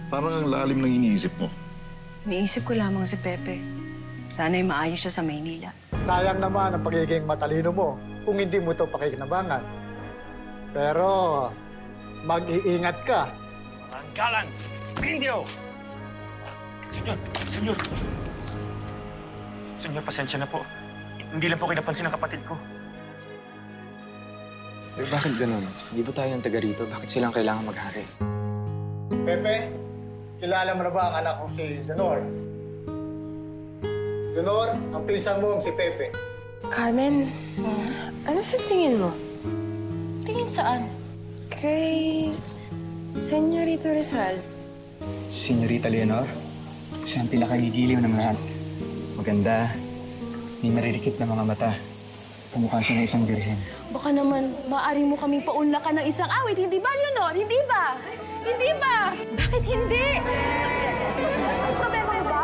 Parang ang lalim ng iniisip mo. Iniisip ko lamang si Pepe. Sana'y maayos siya sa Maynila. Sayang naman ang pagiging matalino mo kung hindi mo ito pakikinabangan. Pero mag-iingat ka. Ang galang! Indio! Senyor! Senyor! Senyor, pasensya na po. Hindi lang po kinapansin ng kapatid ko. Eh, bakit ganun? Hindi ba tayo ang taga rito? Bakit silang kailangan maghari? Pepe, kilala mo na ba ang anak ko si Leonor? Leonor, ang pinsan mo si Pepe. Carmen, ano sa tingin mo? Tingin saan? Kay Senyorito Rizal. Si Senyorita Leonor, siya ang pinakagigiliw ng lahat. Maganda, may maririkit na mga mata. Pumukha siya ng isang birhen. Baka naman, maaari mo kaming paunlakan ng isang awit, hindi ba, Leonor? Hindi ba? Hindi ba? Bakit hindi? Problema mo ba?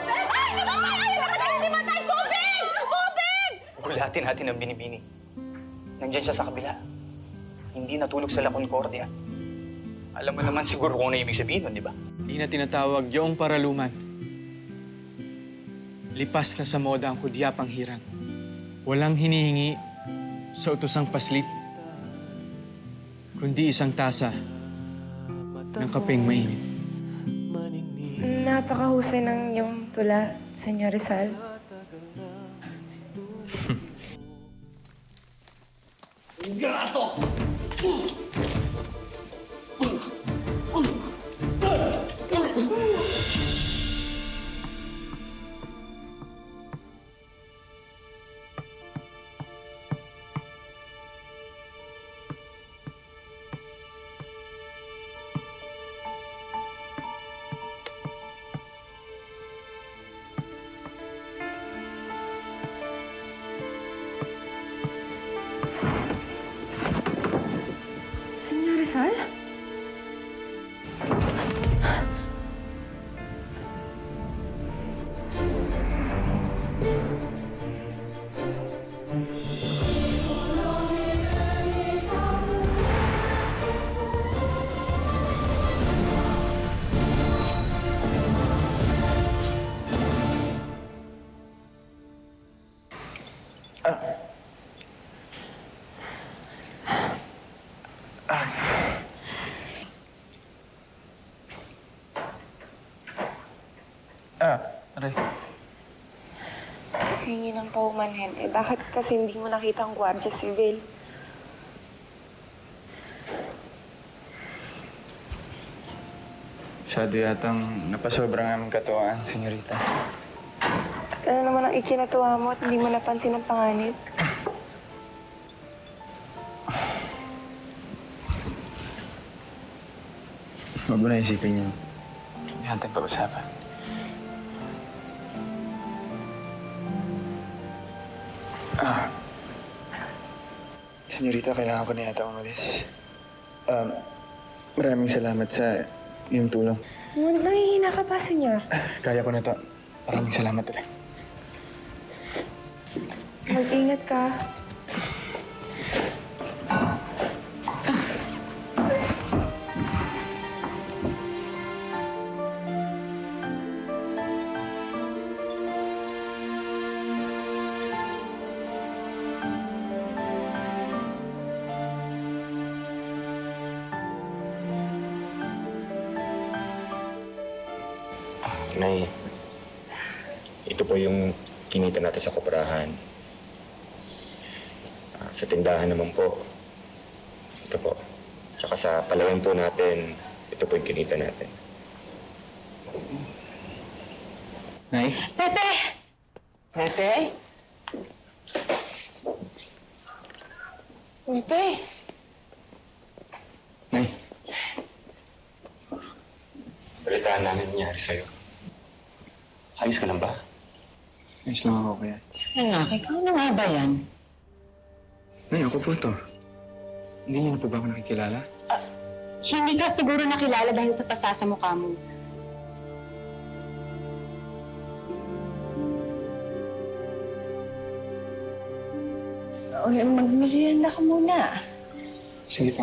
Ay! Naman! Ay! Namatay! Tubig! Tubig! Ulatin natin ang binibini. Nandiyan siya sa kabila. Hindi natulog sa La Concordia. Alam mo naman siguro kung ano ibig sabihin nun, di ba? Hindi na tinatawag yung paraluman. Lipas na sa moda ang kudyapang hirang. Walang hinihingi sa utosang paslit, kundi isang tasa ng kapeng mainit. Napakahusay ng iyong tula, Senyor Rizal. Senyor Rizal? Aray. Hingi ng paumanhin. Eh, bakit kasi hindi mo nakita ang Guardia Civil? Masyado yatang napasobrang aming katuwaan, senyorita. At ano naman ang ikinatuwa mo at hindi mo napansin ang panganib? Huwag mo na isipin yun. Hindi natin pag-usapan. Senyorita, kailangan ko na yata umalis. Maraming salamat sa iyong tulong. Nangihina ka pa, senyor. Kaya ko na to. Maraming salamat ulit. Mag-ingat ka. Nay, ito po yung kinita natin sa koprahan. Sa tindahan naman po, ito po. Tsaka sa palawan po natin, ito po yung kinita natin. Nay? Pepe! Pepe? Pepe! Nay? Balitaan namin nangyari sa'yo. Ayos ka lang ba? Ayos lang ako kaya. Anak, ikaw na nga ba yan? Nay, ako po to. Hindi niyo na po ba ako nakikilala? Hindi ka siguro nakilala dahil sa pasasamukha mo. Okay, magmerienda ka muna. Sige po.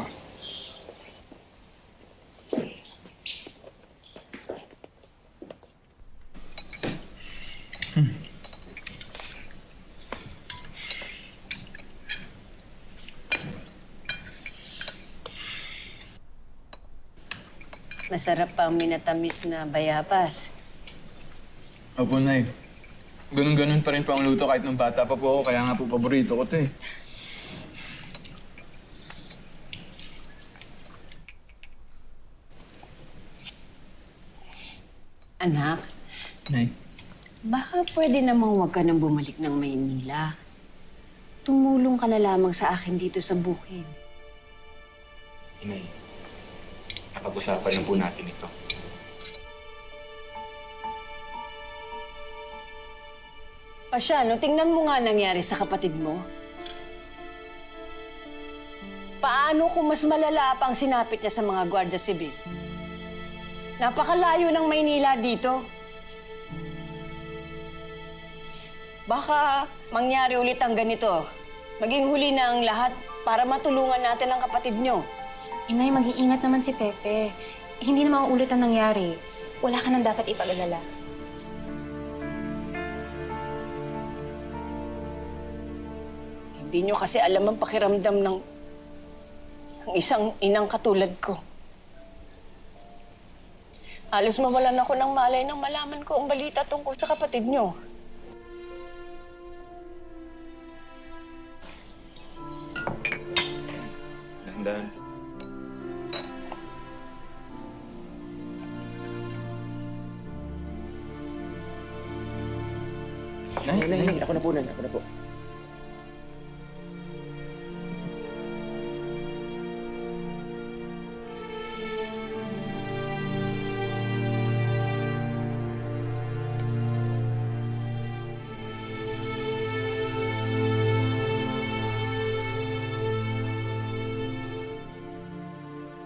Masarap pa ang minatamis na bayabas. Opo, Nay. Ganun-ganun pa rin po ang luto kahit nung bata pa po ako, kaya nga po paborito ko to eh. Anak, Nay, baka pwede namang huwag ka nang bumalik ng Maynila. Tumulong ka na lamang sa akin dito sa bukid. Inay, napag-usapan lang po natin ito. Pasyano, tingnan mo nga nangyari sa kapatid mo. Paano kung mas malala pa ang sinapit niya sa mga Gwardiya Sibil? Napakalayo ng Maynila dito. Baka mangyari ulit ang ganito. Maging huli na ang lahat para matulungan natin ang kapatid niyo. Inay, mag-iingat naman si Pepe. Hindi na mauulit ang nangyari. Wala ka nang dapat ipag-alala. Hindi niyo kasi alam ang pakiramdam ng isang inang katulad ko. Halos mawalan ako ng malay nang malaman ko ang balita tungkol sa kapatid niyo. Dahan-dahan. Nay, Ako na po.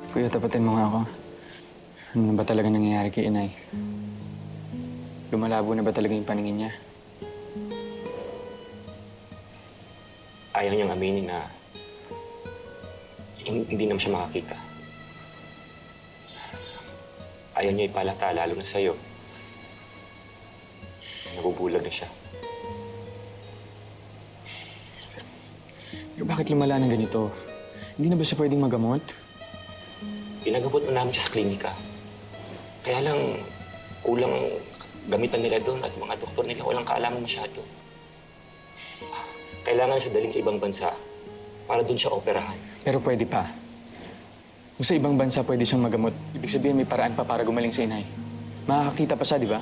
Kuya, tapatin mo nga ako. Ano na ba talaga nangyayari kay Inay? Lumalabo na ba talaga yung paningin niya? Ayaw niyang aminin na hindi naman siya makakita. Ayaw niya ipalata, lalo na sa'yo. Nabubulag na siya. Pero bakit lumala ng ganito? Hindi na ba siya pwedeng magamot? Pinagabot na namin siya sa klinika. Kaya lang, kulang ang gamitan nila doon at mga doktor nila walang kaalaman masyado. Kailangan siya dalhin sa ibang bansa para doon siya operahan. Pero pwede pa. Kung sa ibang bansa pwede siyang magamot, ibig sabihin may paraan pa para gumaling si Inay. Makakakita pa siya, di ba?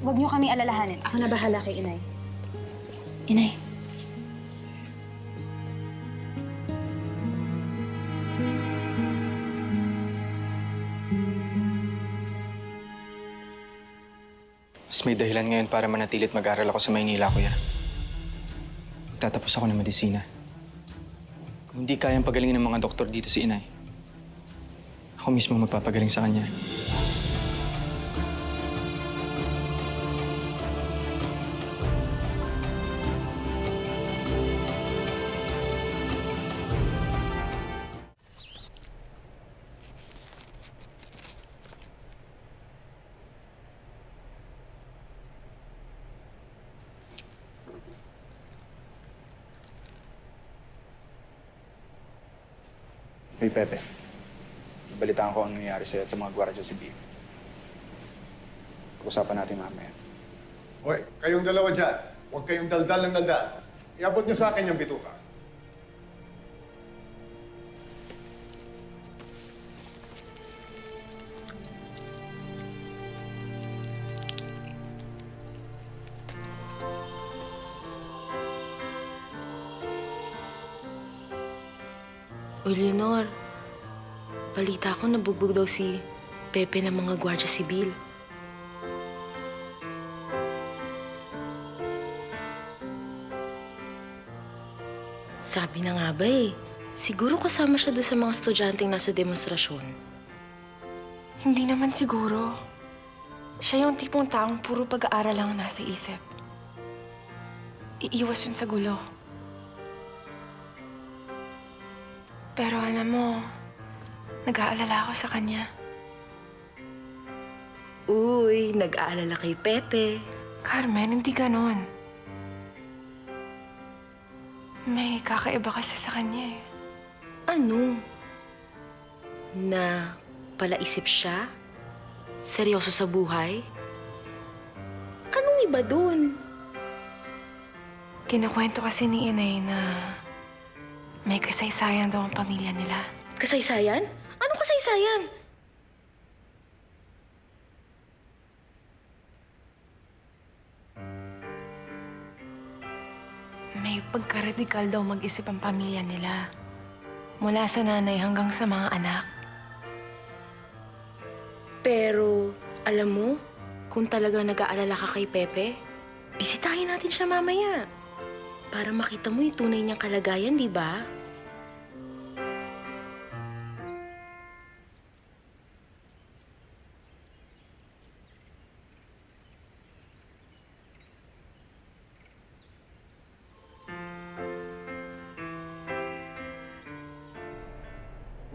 Huwag niyo kami alalahanin. Ako na bahala kay Inay. Inay. Mas may dahilan ngayon para manatilit mag-aral ako sa Maynila, kuya. Tatapos ako ng medisina. Kung hindi kayang pagalingin ng mga doktor dito si Inay, ako mismo magpapagaling sa kanya. Hey, Pepe. Balitaan ko ang nangyari sa'yo at sa mga Gwardiya Sibil. Pag-usapan natin mamaya. Hoy, kayong dalawa dyan. Huwag kayong daldal ng daldal. Iabot niyo sa akin yung bituka. Uy, Leonor. Balita ko nabugbog daw si Pepe ng mga Gwardiya Sibil. Sabi na nga ba eh, siguro kasama siya doon sa mga estudyanteng nasa demonstrasyon. Hindi naman siguro. Siya yung tipong taong puro pag-aaral lang ang nasa isip. Iiwas yun sa gulo. Pero alam mo, nag-aalala ako sa kanya. Uy, nag-aalala kay Pepe. Carmen, hindi ganon. May kakaiba kasi sa kanya eh. Ano? Na palaisip siya? Seryoso sa buhay? Anong iba dun? Kinukwento kasi ni Inay na may kasaysayan daw ang pamilya nila. Kasaysayan? Anong kasaysayan? May pagka-radikal daw mag-isip ang pamilya nila. Mula sa nanay hanggang sa mga anak. Pero, alam mo, kung talaga nag-aalala ka kay Pepe, bisitahin natin siya mamaya. Para makita mo yung tunay niyang kalagayan, di ba?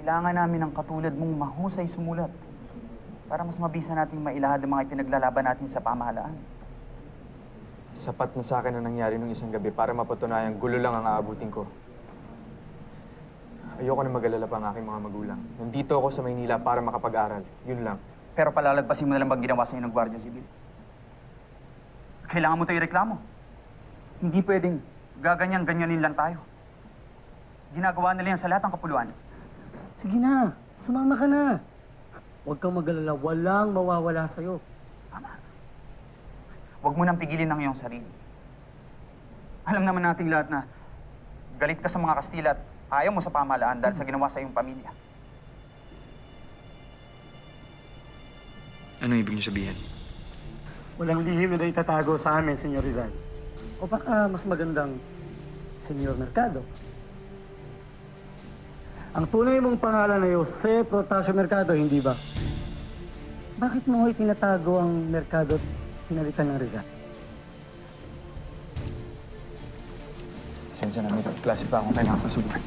Kailangan namin ng katulad mong mahusay sumulat para mas mabisa nating mailahad ang mga ipinaglalaban natin sa pamahalaan. Sapat na sa akin ang nangyari nung isang gabi para mapatunayan gulo lang ang aabutin ko. Ayoko na mag-alala pa ang aking mga magulang. Nandito ako sa Maynila para makapag-aral. Yun lang. Pero palalagpasin mo na lang bang ginawa sa'yo ng Guardia Civil? Kailangan mo ito ireklamo. Hindi pwedeng gaganyan-ganyanin lang tayo. Ginagawa nila yan sa lahat ng kapuluan. Sige na, sumama ka na. Huwag kang mag-alala, walang mawawala sa'yo. Huwag mo nang pigilin ang iyong sarili. Alam naman nating lahat na galit ka sa mga Kastila at ayaw mo sa pamahalaan dahil sa ginawa sa iyong pamilya. Ano ibig niyo sabihin? Walang lihim na itatago sa amin, Senyor Rizal. O baka mas magandang Senyor Mercado. Ang tunay mong pangalan ay Jose Protasio Mercado, hindi ba? Bakit mo itinatago ang Mercado at pinalitan ng Rizal? Pasensya na, may klase pa akong kailangan pasubukan.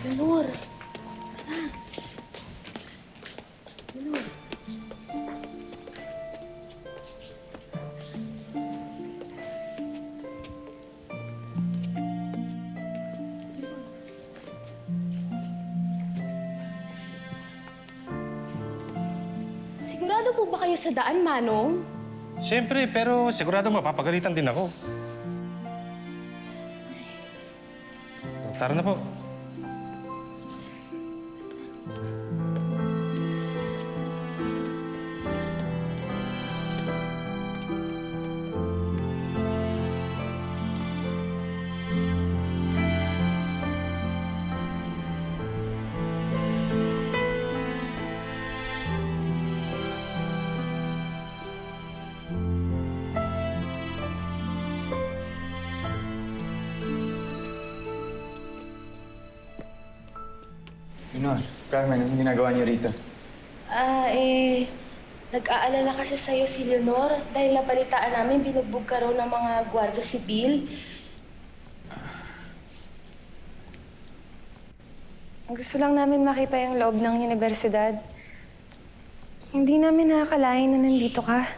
Lenor! Lenor! Sigurado po ba kayo sa daan, Manong? Siyempre, pero sigurado mapapagalitan din ako. Tara na po. Minor, Carmen, anong ginagawa niyo rito? Nag-aalala kasi sa'yo si Leonor dahil nabalitaan namin binugbog ka raw ng mga gwardiya sibil. Gusto lang namin makita yung loob ng universidad. Hindi namin nakakalain na nandito ka.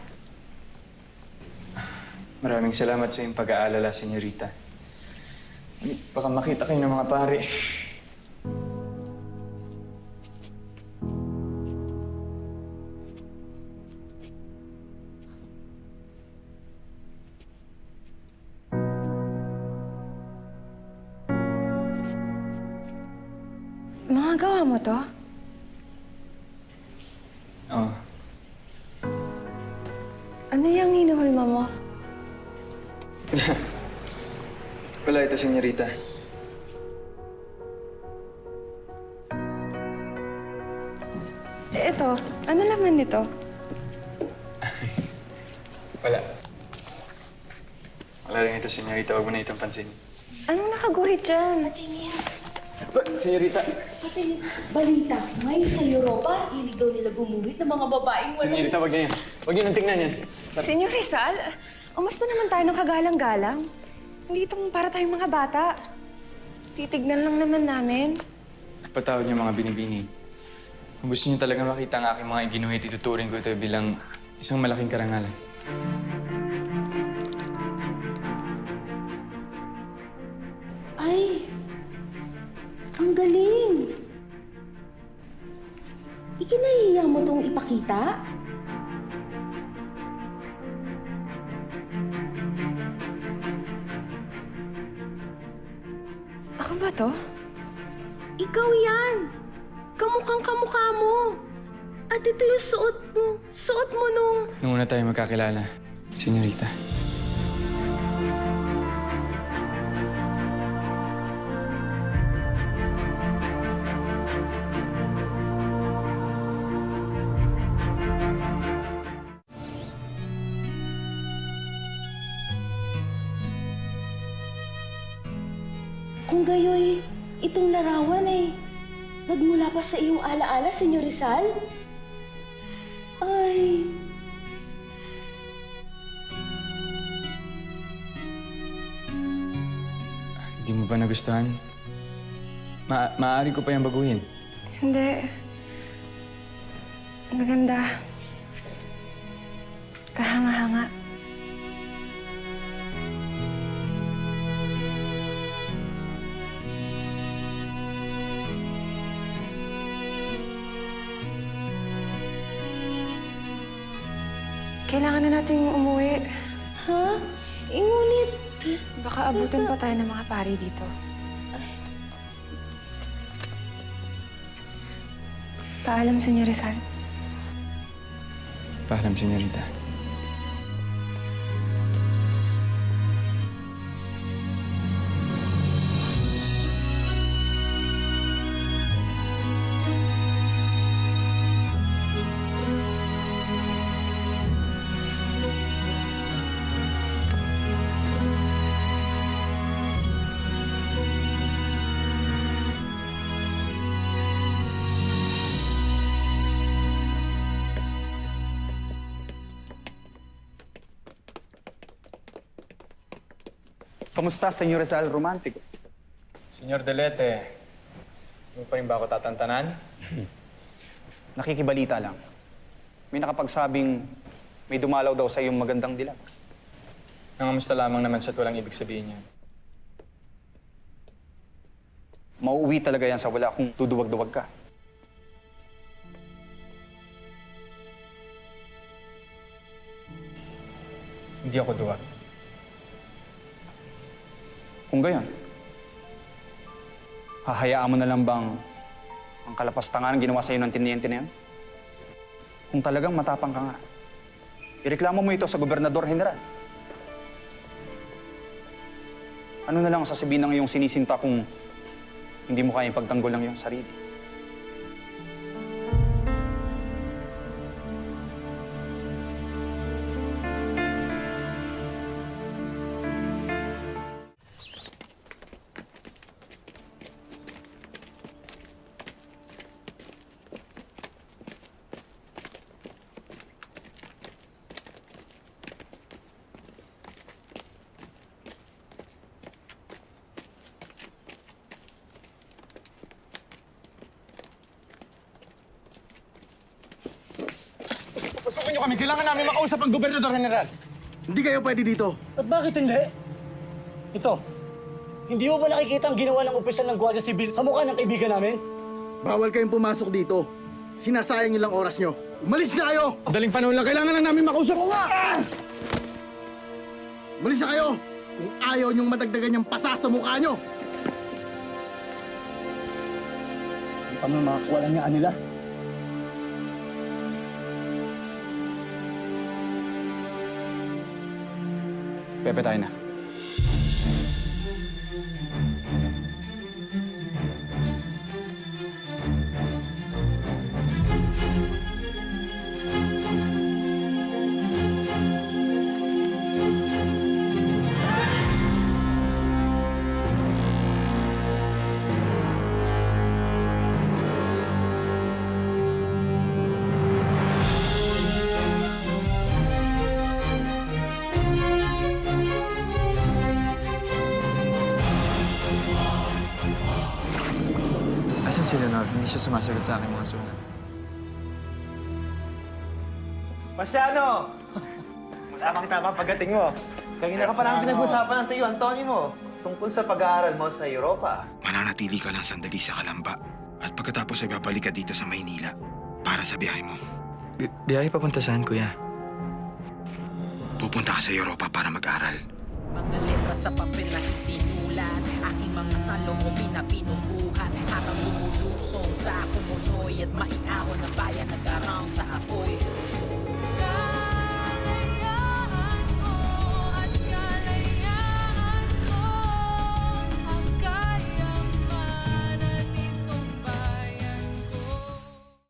Maraming salamat sa iyong pag-aalala, Senyorita. Baka makita kayo ng mga pare. Mga gawa mo to? Oo. Ano yung hinuhulma mo? Wala ito, Senyorita. Ito, ano laman nito? Wala. Wala rin ito, Senyorita. Huwag mo na itong pansin. Anong nakaguhit dyan? Senyorita! Balita, ngayon sa Europa, hilig daw nila gumuhit ng mga babaeng walang... Senyorita, huwag niyo yan. Huwag niyo nang tingnan yan. Senyor Rizal, umusta naman tayo ng kagalang-galang? Hindi itong para tayong mga bata. Titignan lang naman namin. Patawad niyo mga binibini. Kung gusto niyo talaga makita ang aking mga iginuhit, ituturing ko ito bilang isang malaking karangalan. Ay, ang galing! Ikinahiya mo tong ipakita? Ako ba to? Ikaw yan! Kamukhang kamukha mo! At ito yung suot mo. Suot mo nung... Nung una tayo magkakilala, Senyorita. Kung gayoy, itong larawan ay nagmula pa sa iyong alaala, Senyor Rizal? Ay... Hindi mo ba nagustuhan? Maaari ko pa yung baguhin. Hindi. Maganda. Kahanga-hanga. Kailangan na nating umuwi. Ha? Ngunit... Baka abutan pa tayo ng mga pari dito. Paalam, Senyor Rizal. Paalam, Senyorita. Kamusta, Senyor Rizal Romantico? Senyor Delete, mo pa rin ba ako tatantanan? Nakikibalita lang. May nakapagsabing may dumalaw daw sa iyong magandang dilag. Nangamusta lamang naman siya at walang ibig sabihin yan. Mauuwi talaga yan sa wala kung duduwag-duwag ka. Hindi ako duwag. Kung gayon, Hahayaan mo na lang bang ang kalapastangan ang ginawa sa'yo ng tiniente na yan? Kung talagang matapang ka nga, ireklamo mo ito sa Gobernador General. Ano na lang ang sasabihin ng iyong sinisinta kung hindi mo kayang pagtanggol ng iyong sarili? Pasukin niyo kami. Kailangan namin makausap ang Gobernador General. Hindi kayo pwede dito. At bakit hindi? Ito, hindi mo ba nakikita ang ginawa ng opisyal ng Guardia Civil sa mukha ng kaibigan namin? Bawal kayong pumasok dito. Sinasayang niyo lang oras niyo. Umalis na kayo! Daling panahon lang, kailangan lang namin makausap ko nga! Umalis na kayo! Kung ayaw niyong madagdagan yung pasa sa mukha niyo! Hindi pa naman makakuha lang niya nila. Pepe, tayo na. Asan si Leonor? Hindi siya sumasagot sa aking mga sulat. Masyano! Tamang-tama pagdating mo. Kanina ka pa namin pinag-usapan ng tiyo, Anthony mo, tungkol sa pag-aaral mo sa Europa. Mananatili ka lang sandali sa Kalamba at pagkatapos ay babalik ka dito sa Maynila para sa biyahe mo. Biyahe papunta saan, kuya? Pupunta ka sa Europa para mag-aral. Mga letra sa papel na isinulat, aking mga salomobin na pinukuhan, habang lumulusong sa kumunoy at maiahon ng bayan nag-around sa apoy.